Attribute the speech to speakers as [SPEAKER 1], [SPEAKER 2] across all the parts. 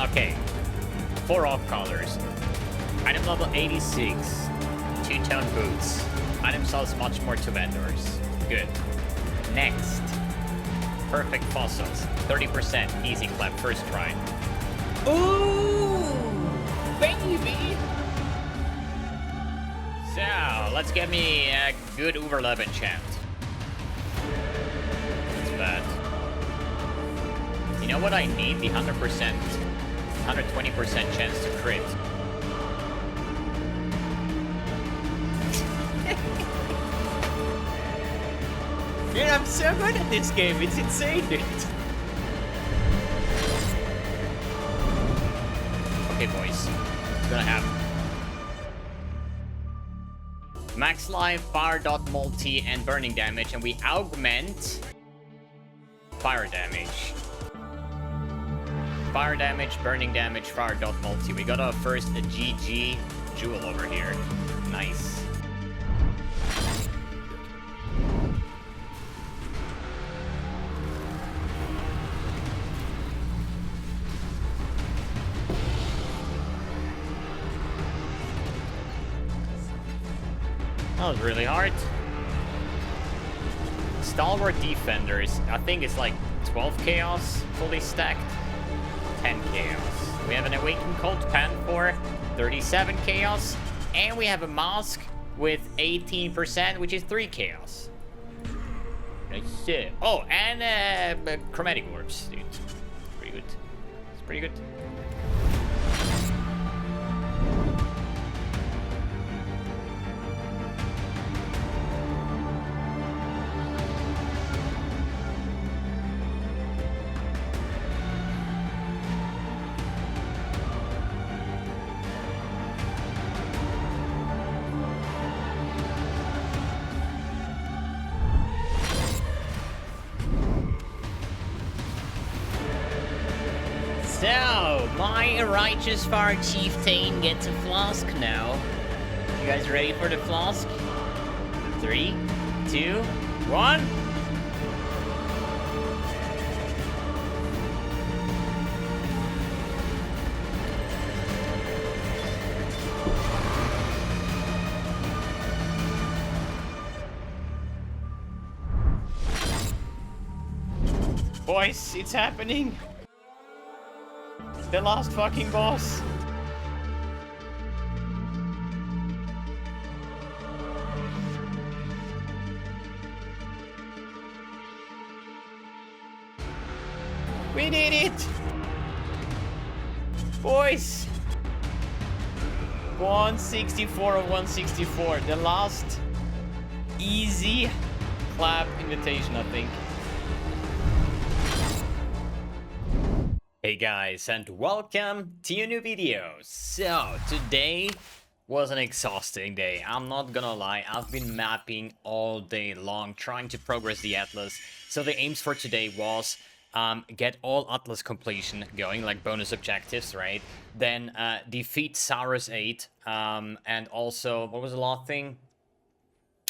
[SPEAKER 1] Okay. 4 off colors. Item level 86. Two-tone boots. Item sells much more to vendors. Good. Next. Perfect fossils. 30%. Easy clap. First try. Ooh! Baby! So, let's get me a good overlap enchant. What's that? You know what I need? The 100%, 120% chance to crit. Dude, I'm so good at this game. It's insane, dude. Okay, boys. It's gonna happen. Max life, fire dot multi, and burning damage, and we augment fire damage. Fire damage, burning damage, fire dot multi. We got our first GG jewel over here. Nice. That was really hard. Stalwart Defenders, I think it's like 12 chaos fully stacked. 10 chaos. We have an Awakened Cold Pen for 37 chaos. And we have a Mask with 18%, which is 3 chaos. Nice. Oh, and Chromatic Orbs, dude. Pretty good. It's pretty good. So, my righteous far Chieftain gets a Flask now. You guys ready for the Flask? 3, 2, 1. Boys, it's happening. The last fucking boss. We did it! Boys! 164 of 164. The last easy clap invitation, I think. Hey guys, and welcome to a new video. So, today was an exhausting day. I'm not gonna lie, I've been mapping all day long, trying to progress the Atlas. So the aims for today was get all Atlas completion going, like bonus objectives, right? Then defeat Saurus 8, and also, what was the last thing?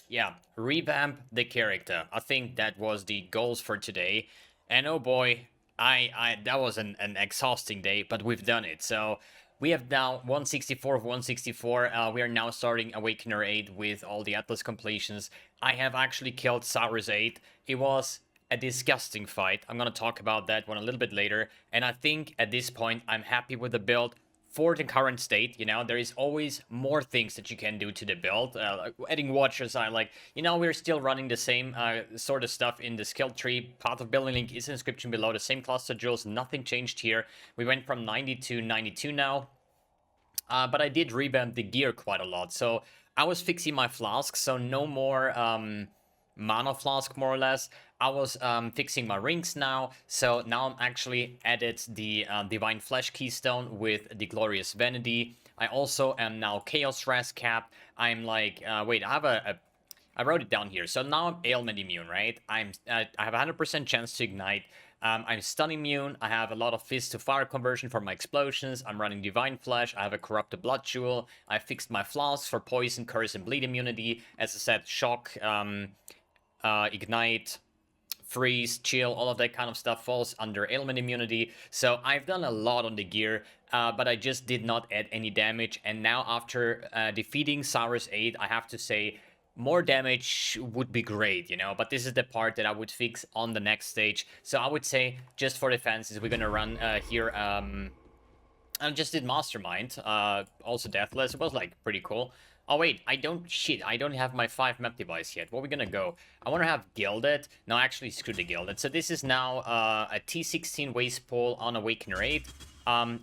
[SPEAKER 1] Yeah, revamp the character. I think that was the goals for today. And oh boy, that was an exhausting day, but we've done it. So we have now 164 of 164. We are now starting Awakener 8 with all the Atlas completions. I have actually killed Saurus 8. It was a disgusting fight. I'm gonna talk about that one a little bit later. And I think at this point, I'm happy with the build for the current state. You know, there is always more things that you can do to the build. Like adding watchers, we're still running the same sort of stuff in the skill tree. Path of Building link is in the description below. The same cluster jewels, nothing changed here. We went from 90 to 92 now. But I did revamp the gear quite a lot. So I was fixing my flasks, so no more mana flask, more or less. I was fixing my rings now, so now I'm actually added the Divine Flesh Keystone with the Glorious Vanity. I also am now Chaos Ras Cap. I'm like, wait, I have I wrote it down here. So now I'm ailment immune, right? I have a 100% chance to ignite. I'm stun immune. I have a lot of fist to fire conversion for my explosions. I'm running Divine Flesh. I have a corrupted blood jewel. I fixed my flasks for poison, curse, and bleed immunity. As I said, shock, ignite, freeze, chill, all of that kind of stuff falls under ailment immunity. So I've done a lot on the gear, but I just did not add any damage. And now after defeating Cyrus 8, I have to say more damage would be great, you know, but this is the part that I would fix on the next stage. So I would say, just for the fancies, we're gonna run here, I just did Mastermind, also Deathless. It was, like, pretty cool. Oh, wait, I don't have my 5 map device yet. Where are we gonna go? I wanna have Gilded. No, actually, screw the Gilded. So this is now a T16 Waste Pole on Awaken Raid.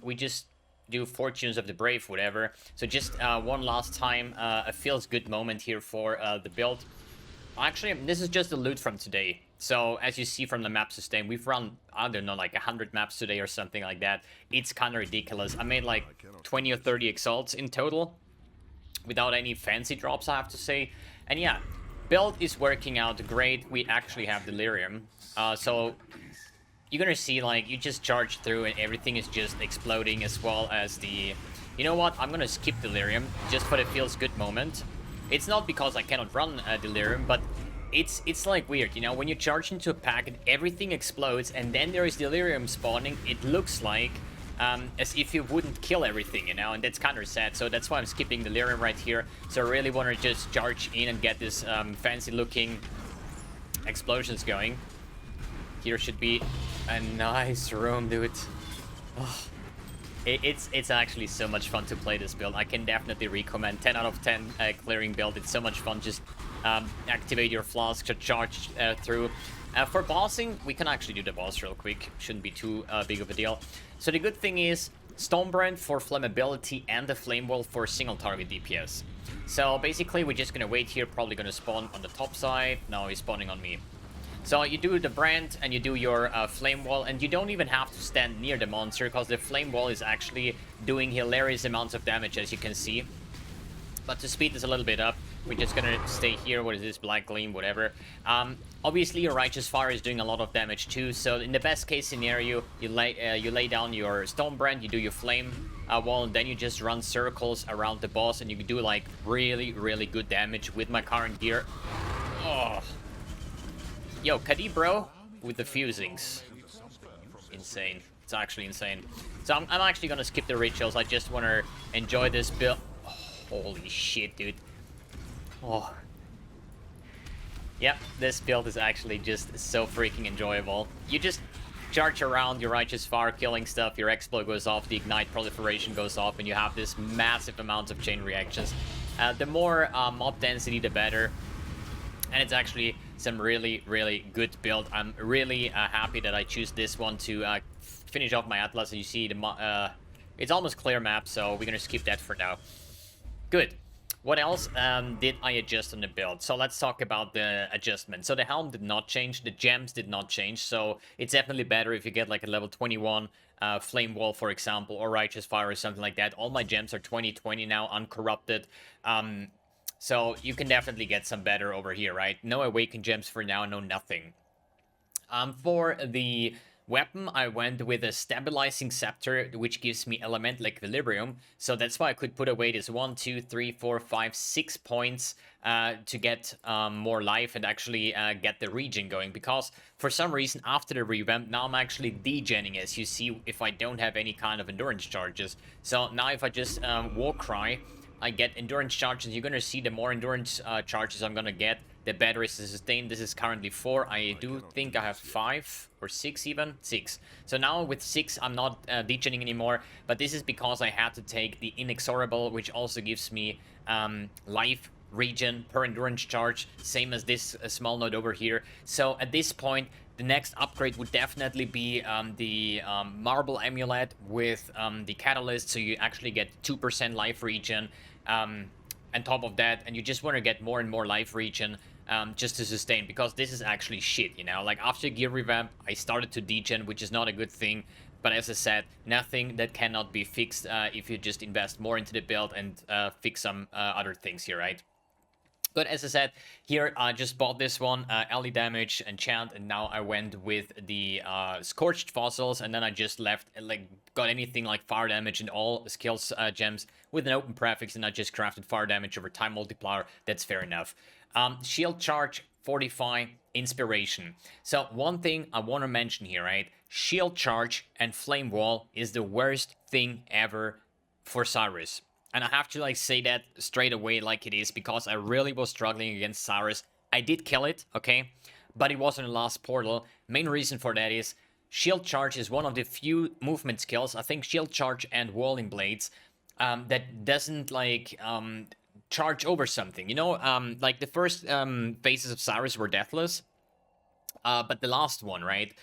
[SPEAKER 1] We just do Fortunes of the Brave, whatever. So just one last time, a feels good moment here for the build. Actually, this is just the loot from today. So, as you see from the map sustain, we've run, I don't know, like 100 maps today or something like that. It's kind of ridiculous. I made like 20 or 30 exalts in total, without any fancy drops, I have to say. And yeah, build is working out great. We actually have Delirium. So, you're gonna see, like, you just charge through and everything is just exploding, as well as the... You know what? I'm gonna skip Delirium, just for the feels good moment. It's not because I cannot run Delirium, but it's like weird, you know, when you charge into a packet, everything explodes, and then there is Delirium spawning. It looks like as if you wouldn't kill everything, you know, and that's kind of sad. So that's why I'm skipping Delirium right here. So I really want to just charge in and get this fancy-looking explosions going. Here should be a nice room, dude. Oh. It's actually so much fun to play this build. I can definitely recommend 10 out of 10 clearing build. It's so much fun. Just activate your Flasks to charge through. For bossing, we can actually do the boss real quick. Shouldn't be too big of a deal. So the good thing is Stonebrand for flammability and the Flame Wall for single target DPS. So basically, we're just gonna wait here. Probably gonna spawn on the top side. Now he's spawning on me. So you do the brand and you do your flame wall, and you don't even have to stand near the monster, because the flame wall is actually doing hilarious amounts of damage, as you can see. But to speed this a little bit up, we're just gonna stay here. What is this? Black Gleam, whatever. Obviously, your Righteous Fire is doing a lot of damage too. So in the best case scenario, you lay down your Stone Brand, you do your flame wall, and then you just run circles around the boss, and you can do like really, really good damage with my current gear. Oh. Yo, Kadi, bro, with the fusings. Insane. It's actually insane. So I'm actually gonna skip the rituals. I just want to enjoy this build. Oh, holy shit, dude. Oh. Yep, this build is actually just so freaking enjoyable. You just charge around your Righteous Fire, killing stuff, your Explo goes off, the Ignite proliferation goes off, and you have this massive amount of chain reactions. The more mob density, the better. And it's actually some really, really good build. I'm really happy that I choose this one to finish off my Atlas. And you see, it's almost clear map, so we're gonna skip that for now. Good. What else did I adjust on the build? So let's talk about the adjustment. So the helm did not change, the gems did not change, so it's definitely better if you get like a level 21 Flame Wall, for example, or Righteous Fire or something like that. All my gems are 20/20 now, uncorrupted. So you can definitely get some better over here, right? No Awakened gems for now, no nothing. For the weapon, I went with a Stabilizing Scepter, which gives me Elemental Equilibrium. So that's why I could put away this 1, 2, 3, 4, 5, 6 points to get more life and actually get the regen going. Because for some reason, after the revamp, now I'm actually degenning, as you see, if I don't have any kind of endurance charges. So now if I just War Cry, I get endurance charges. You're gonna see the more endurance charges I'm gonna get, the better is the sustain. This is currently 4. I do think I have 5 or 6 even. 6. So now with 6, I'm not degening anymore. But this is because I had to take the Inexorable, which also gives me life regen per endurance charge, same as this small node over here. So at this point, the next upgrade would definitely be the Marble Amulet with the Catalyst, so you actually get 2% life regen on top of that, and you just want to get more and more life regen just to sustain, because this is actually shit, you know? Like, after gear revamp, I started to degen, which is not a good thing, but as I said, nothing that cannot be fixed if you just invest more into the build and fix some other things here, right? But as I said, here I just bought this one, ally damage, enchant, and now I went with the Scorched Fossils, and then I just left, like, got anything like fire damage and all skills gems with an open prefix, and I just crafted fire damage over time multiplier. That's fair enough. Shield charge, 45. inspiration. So one thing I want to mention here, right? Shield charge and flame wall is the worst thing ever for Cyrus. And I have to like say that straight away like it is, because I really was struggling against Cyrus. I did kill it, okay? But it wasn't the last portal. Main reason for that is shield charge is one of the few movement skills, I think shield charge and walling blades, that doesn't like charge over something. You know, like the first phases of Cyrus were deathless. But the last one, right?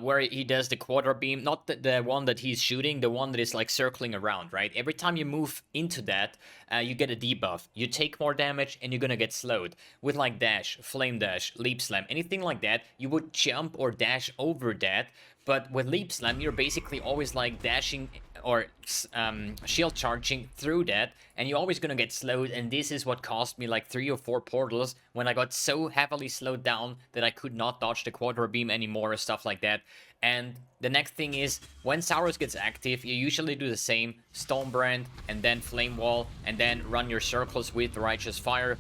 [SPEAKER 1] Where he does the quarter beam, not the one that he's shooting, the one that is like circling around, right? Every time you move into that, you get a debuff. You take more damage and you're gonna get slowed. With like dash, flame dash, leap slam, anything like that, you would jump or dash over that. But with leap slam, you're basically always like dashing or shield charging through that, and you're always gonna get slowed. And this is what cost me like 3 or 4 portals when I got so heavily slowed down that I could not dodge the quarter beam anymore or stuff like that. And the next thing is, when Cyrus gets active, you usually do the same: Stonebrand, and then Flame Wall, and then run your circles with Righteous Fire.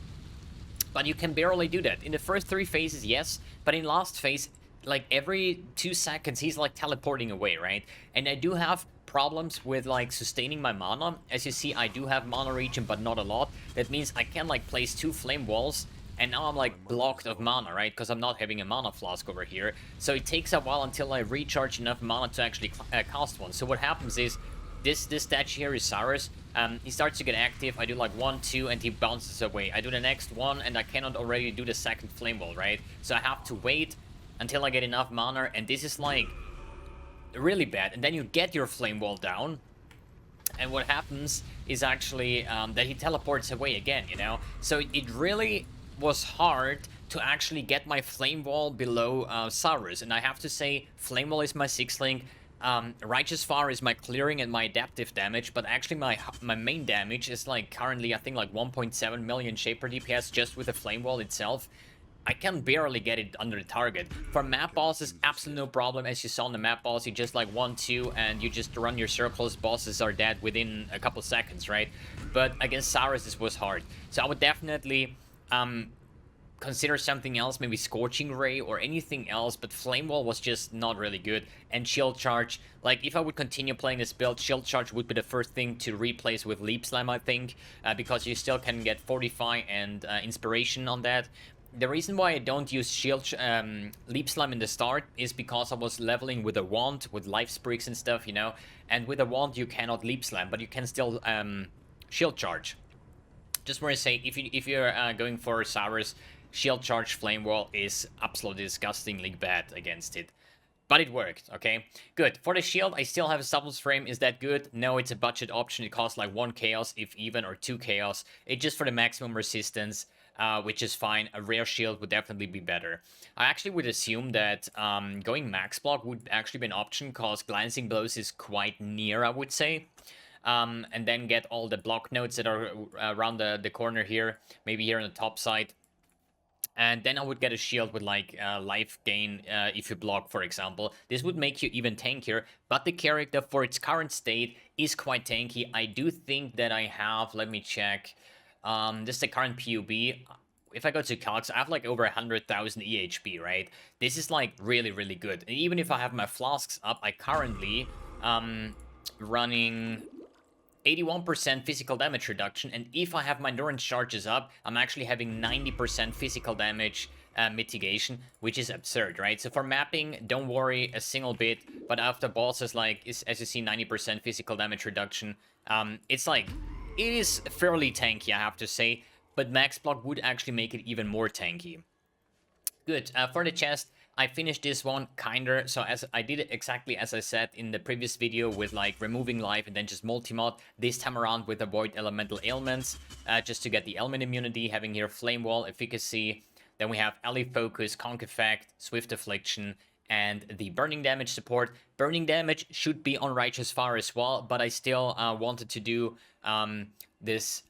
[SPEAKER 1] But you can barely do that. In the first 3 phases, yes, but in last phase, like every 2 seconds, he's like teleporting away, right? And I do have problems with like sustaining my mana. As you see, I do have mana regen, but not a lot. That means I can like place 2 flame walls, and now I'm like blocked of mana, right? Because I'm not having a mana flask over here. So it takes a while until I recharge enough mana to actually cast one. So what happens is, this statue here is Cyrus. He starts to get active. I do like 1, 2, and he bounces away. I do the next one, and I cannot already do the second flame wall, right? So I have to wait until I get enough mana, and this is like really bad. And then you get your flame wall down, and what happens is actually that he teleports away again, you know? So it really was hard to actually get my flame wall below Cyrus. And I have to say, flame wall is my 6th link. Righteous Fire is my clearing and my adaptive damage, but actually my main damage is like currently I think like 1.7 million Shaper DPS just with the flame wall itself. I can barely get it under the target. For map bosses, absolutely no problem. As you saw on the map boss, you just like 1, 2, and you just run your circles. Bosses are dead within a couple seconds, right? But against Cyrus, this was hard. So I would definitely consider something else, maybe Scorching Ray or anything else, but Flame Wall was just not really good. And Shield Charge, like if I would continue playing this build, Shield Charge would be the first thing to replace with Leap Slam, I think, because you still can get Fortify and Inspiration on that. The reason why I don't use Leap Slam in the start is because I was leveling with a wand, with life sprigs and stuff, you know, and with a wand you cannot Leap Slam, but you can still Shield Charge. Just want to say, if you're going for Cyrus, Shield Charge Flame Wall is absolutely disgustingly bad against it. But it worked, okay? Good. For the shield, I still have a Supple's Frame. Is that good? No, it's a budget option. It costs like 1 chaos, if even, or 2 chaos. It's just for the maximum resistance, which is fine. A rare shield would definitely be better. I actually would assume that going max block would actually be an option, because Glancing Blows is quite near, I would say. And then get all the block nodes that are around the corner here, maybe here on the top side. And then I would get a shield with like life gain if you block, for example. This would make you even tankier, but the character for its current state is quite tanky. I do think that I have, let me check, this is the current PUB. If I go to calcs, I have like over 100,000 EHP, right? This is like really, really good. And even if I have my flasks up, I currently running 81% physical damage reduction, and if I have my endurance charges up, I'm actually having 90% physical damage mitigation, which is absurd, right? So for mapping, don't worry a single bit, but after bosses, like, as you see, 90% physical damage reduction, it's like, it is fairly tanky, I have to say, but max block would actually make it even more tanky. Good. For the chest, I finished this one kinder, so as I did it exactly as I said in the previous video, with like removing life and then just multi-mod. This time around with avoid elemental ailments, just to get the element immunity, having here flame wall, efficacy. Then we have ally focus, conk effect, swift affliction, and the burning damage support. Burning damage should be on Righteous Fire as well, but I still wanted to do this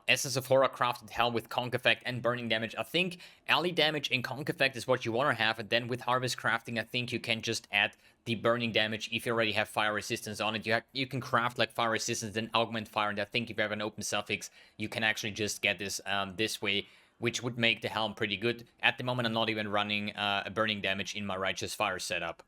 [SPEAKER 1] Essence of Horror crafted hell with conk effect and burning damage. I think ally damage and conk effect is what you want to have, and then with harvest crafting, I think you can just add the burning damage if you already have fire resistance on it. You can craft like fire resistance, then augment fire, and I think if you have an open suffix, you can actually just get this this way which would make the helm pretty good. At the moment, I'm not even running a burning damage in my Righteous Fire setup.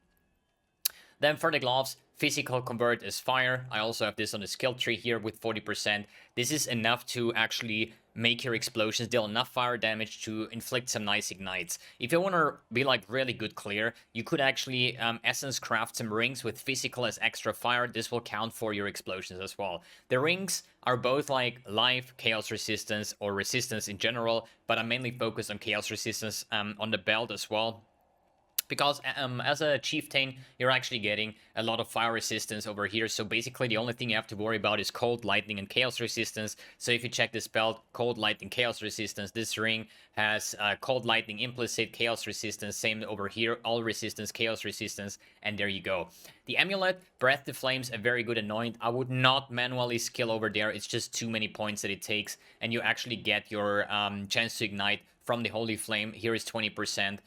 [SPEAKER 1] Then for the gloves, physical convert is fire. I also have this on the skill tree here with 40%. This is enough to actually make your explosions deal enough fire damage to inflict some nice ignites. If you want to be like really good clear, you could actually essence craft some rings with physical as extra fire. This will count for your explosions as well. The rings are both like life, chaos resistance, or resistance in general, but I'm mainly focused on chaos resistance on the belt as well. Because as a Chieftain, you're actually getting a lot of fire resistance over here. So basically, the only thing you have to worry about is cold, lightning, and chaos resistance. So if you check this belt, cold, lightning, chaos resistance, this ring has cold, lightning, implicit, chaos resistance. Same over here, all resistance, chaos resistance, and there you go. The amulet, Breath the Flames, a very good anoint. I would not manually skill over there. It's just too many points that it takes, and you actually get your chance to ignite from the Holy Flame. Here is 20%.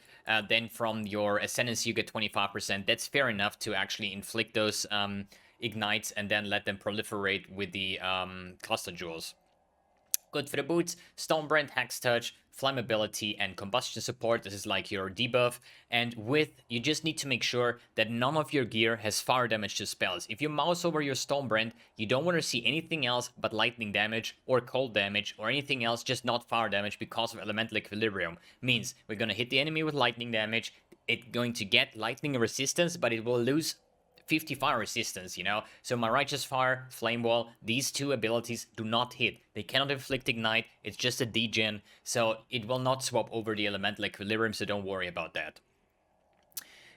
[SPEAKER 1] Then from your Ascendancy, you get 25%. That's fair enough to actually inflict those ignites and then let them proliferate with the cluster jewels. Good for the boots, Stonebrand, Hex Touch, Flammability, and Combustion support. This is like your debuff. And you just need to make sure that none of your gear has fire damage to spells. If you mouse over your Stonebrand, you don't want to see anything else but lightning damage or cold damage or anything else, just not fire damage because of elemental equilibrium. Means we're going to hit the enemy with lightning damage. It's going to get lightning resistance, but it will lose 50 fire resistance, you know? So my Righteous Fire, Flame Wall, these two abilities do not hit. They cannot inflict ignite, it's just a degen, so it will not swap over the elemental equilibrium, so don't worry about that.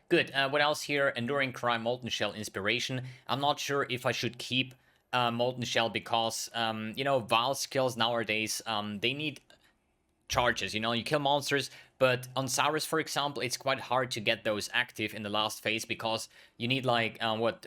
[SPEAKER 1] Good, what else here? Enduring Cry, Molten Shell, Inspiration. I'm not sure if I should keep Molten Shell because, you know, Val skills nowadays, they need charges, you know, you kill monsters, but on Cyrus, for example, it's quite hard to get those active in the last phase because you need like,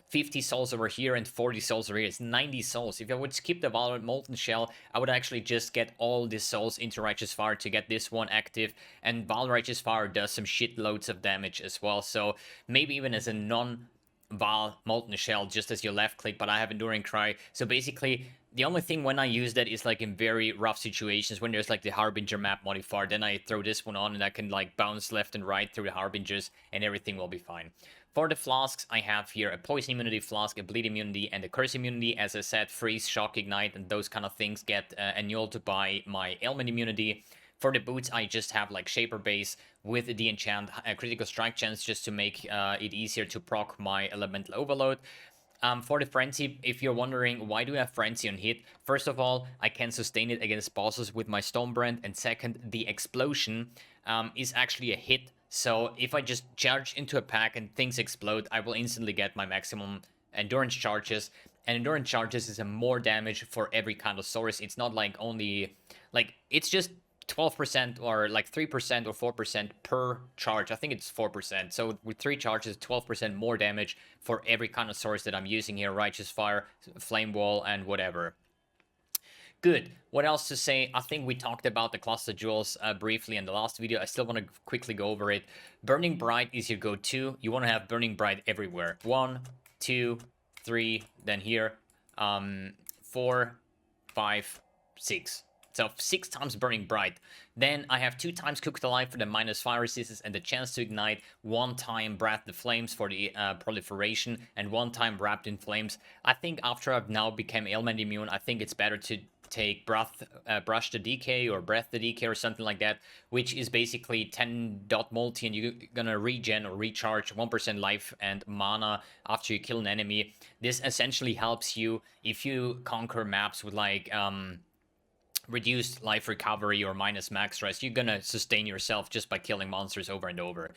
[SPEAKER 1] 50 souls over here and 40 souls over here. It's 90 souls. If I would skip the Valorant Molten Shell, I would actually just get all the souls into Righteous Fire to get this one active, and Val Righteous Fire does some shitloads of damage as well, so maybe even as a non-Val Molten Shell, just as your left click, but I have Enduring Cry, so basically the only thing when I use that is like in very rough situations when there's like the Harbinger map modifier, then I throw this one on and I can like bounce left and right through the Harbingers and everything will be fine. For the Flasks, I have here a Poison Immunity Flask, a Bleed Immunity, and a Curse Immunity. As I said, Freeze, Shock, Ignite, and those kind of things get annulled by my Ailment Immunity. For the boots, I just have like Shaper Base with the enchant Critical Strike chance just to make it easier to proc my Elemental Overload. For the Frenzy, if you're wondering why do I have Frenzy on hit, first of all, I can sustain it against bosses with my Stonebrand, and second, the Explosion is actually a hit, so if I just charge into a pack and things explode, I will instantly get my maximum Endurance charges, and Endurance charges is a more damage for every kind of source. It's not like only, like, it's just 12% or like 3% or 4% per charge. I think it's 4%. So with 3 charges, 12% more damage for every kind of source that I'm using here. Righteous Fire, Flame Wall, and whatever. Good. What else to say? I think we talked about the cluster jewels briefly in the last video. I still want to quickly go over it. Burning Bright is your go-to. You want to have Burning Bright everywhere. 1, 2, 3, then here, 4, 5, 6. So 6 times Burning Bright. Then I have 2 times Cooked Alive for the minus fire resistance and the chance to ignite, 1 time Breath the Flames for the proliferation, and 1 time Wrapped in Flames. I think after I've now become ailment immune, I think it's better to take Brush the DK or Breath the DK or something like that, which is basically 10 dot multi, and you're gonna regen or recharge 1% life and mana after you kill an enemy. This essentially helps you if you conquer maps with like reduced life recovery or minus max stress. You're gonna sustain yourself just by killing monsters over and over.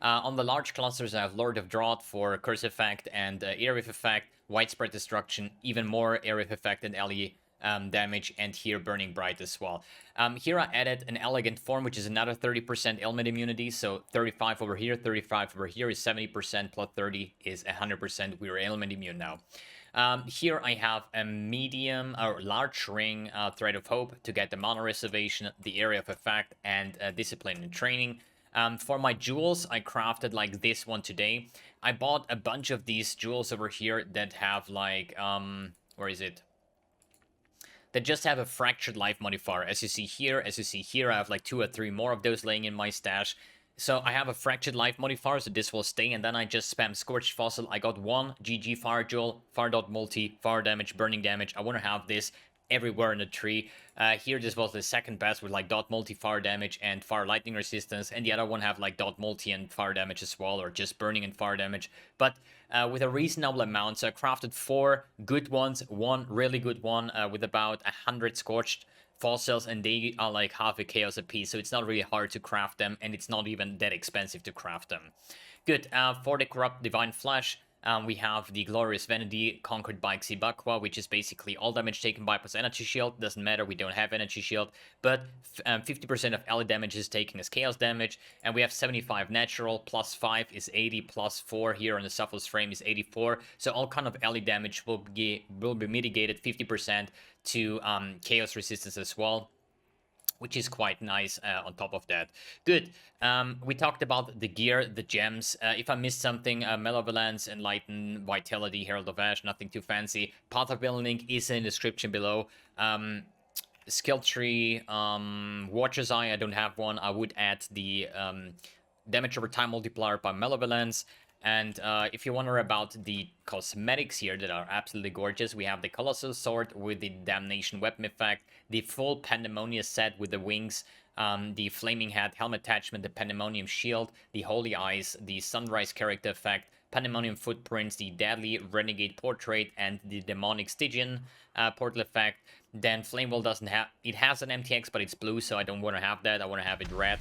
[SPEAKER 1] On the large clusters, I have Lord of Drought for Curse Effect and Area of Effect, Widespread Destruction, even more Area of Effect and LE damage, and here Burning Bright as well. Here I added an Elegant Form, which is another 30% ailment immunity, so 35 over here, 35 over here is 70%, plus 30 is 100%. We're ailment immune now. Here I have a medium or large ring, Thread of Hope, to get the mana reservation, the Area of Effect, and Discipline and Training. For my jewels, I crafted like this one today. I bought a bunch of these jewels over here that have like, where is it? that just have a fractured life modifier. As you see here, I have like 2 or 3 more of those laying in my stash. So I have a fractured life modifier, so this will stay, and then I just spam Scorched Fossil. I got 1 GG Fire Jewel, Fire Dot Multi, Fire Damage, Burning Damage. I want to have this everywhere in the tree. Here this was the second best with like Dot Multi, Fire Damage, and Fire Lightning Resistance, and the other one have like Dot Multi and Fire Damage as well, or just Burning and Fire Damage. But with a reasonable amount, so I crafted 4 good ones, 1 really good one with about 100 Scorched Fossils, and they are like half a chaos a piece, so it's not really hard to craft them, and it's not even that expensive to craft them. Good. For the Corrupt Divine Flesh, we have the Glorious Vanity conquered by Xibaqua, which is basically all damage taken by plus energy shield. Doesn't matter, we don't have energy shield, but 50% of ally damage is taken as chaos damage, and we have 75 natural, plus 5 is 80, plus 4 here on the Selfless Frame is 84, so all kind of ally damage will be mitigated 50% to chaos resistance as well, which is quite nice on top of that. Good. We talked about the gear, the gems. If I missed something, Malevolence, Enlighten, Vitality, Herald of Ash, nothing too fancy. Path of Villain link is in the description below. Skill tree, Watcher's Eye, I don't have one. I would add the damage over time multiplier by Malevolence. And if you wonder about the cosmetics here that are absolutely gorgeous, we have the Colossal Sword with the Damnation Weapon effect, the full Pandemonium set with the wings, the Flaming Hat, Helmet Attachment, the Pandemonium Shield, the Holy Eyes, the Sunrise character effect, Pandemonium Footprints, the Deadly Renegade Portrait, and the Demonic Stygian portal effect. Then Flamewall doesn't have, it has an MTX, but it's blue, so I don't want to have that, I want to have it red.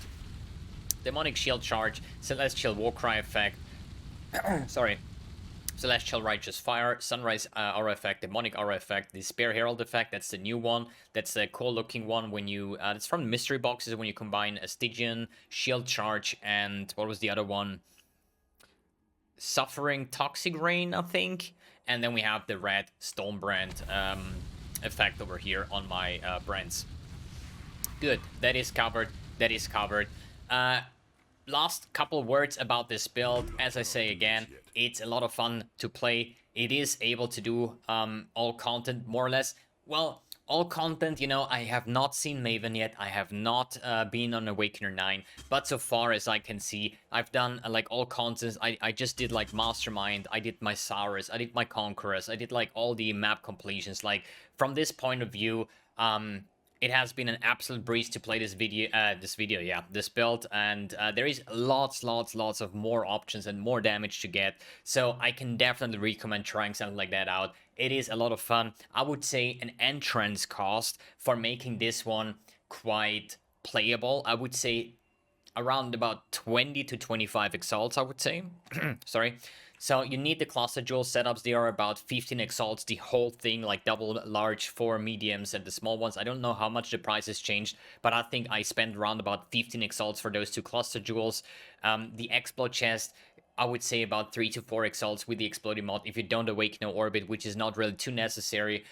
[SPEAKER 1] Demonic Shield Charge, Celestial Warcry effect, sorry, Celestial Righteous Fire, Sunrise Aura effect, Demonic Aura effect, the Spear Herald effect, that's the new one, that's the cool looking one when you, it's from the mystery boxes when you combine a Stygian, Shield Charge, and what was the other one? Suffering Toxic Rain, I think, and then we have the red Stonebrand effect over here on my brands. Good, that is covered, that is covered. Last couple words about this build. As I say again, it's a lot of fun to play. It is able to do all content, more or less. Well, all content, you know, I have not seen Maven yet. I have not been on Awakener 9. But so far as I can see, I've done like all contents. I just did like Mastermind. I did my Saurus. I did my Conquerors. I did like all the map completions. Like from this point of view, it has been an absolute breeze to play this build, and there is lots of more options and more damage to get, so I can definitely recommend trying something like that out. It is a lot of fun. I would say an entrance cost for making this one quite playable, I would say around about 20 to 25 exalts, I would say. Sorry. So you need the cluster jewel setups. They are about 15 exalts, the whole thing, like double large, 4 mediums, and the small ones. I don't know how much the price has changed, but I think I spent around about 15 exalts for those 2 cluster jewels. The Explo chest, I would say about 3 to 4 exalts with the exploding mod if you don't awaken no orbit, which is not really too necessary.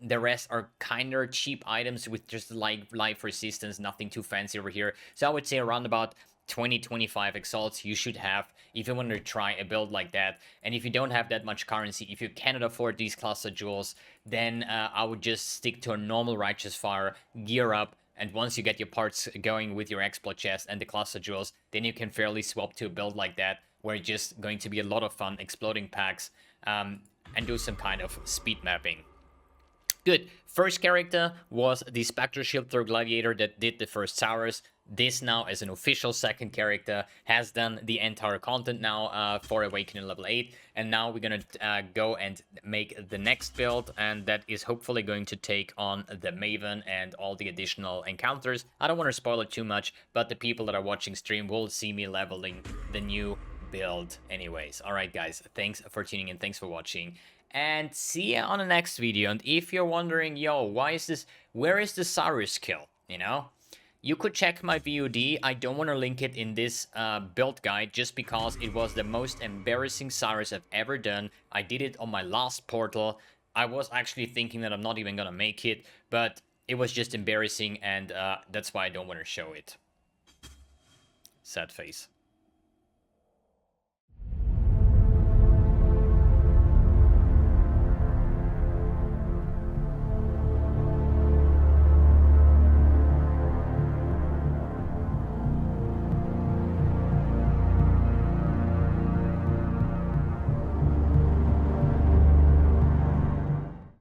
[SPEAKER 1] The rest are kind of cheap items with just like life resistance, nothing too fancy over here. So I would say around about 20-25 exalts you should have if you want to try a build like that. And if you don't have that much currency, if you cannot afford these cluster jewels, then I would just stick to a normal Righteous Fire, gear up, and once you get your parts going with your Explo chest and the cluster jewels, then you can fairly swap to a build like that, where it's just going to be a lot of fun exploding packs and do some kind of speed mapping. Good. First character was the Spectral Shield Throw Gladiator that did the first Saurus. This now, as an official second character, has done the entire content now for Awakening level 8. And now we're going to go and make the next build. And that is hopefully going to take on the Maven and all the additional encounters. I don't want to spoil it too much, but the people that are watching stream will see me leveling the new build anyways. Alright guys, thanks for tuning in, thanks for watching, and see ya on the next video. And if you're wondering, yo, why is this, where is the Saurus kill, you know, you could check my VOD. I don't want to link it in this build guide just because it was the most embarrassing Saurus I've ever done. I did it on my last portal. I was actually thinking that I'm not even gonna make it, but it was just embarrassing, and that's why I don't want to show it. Sad face.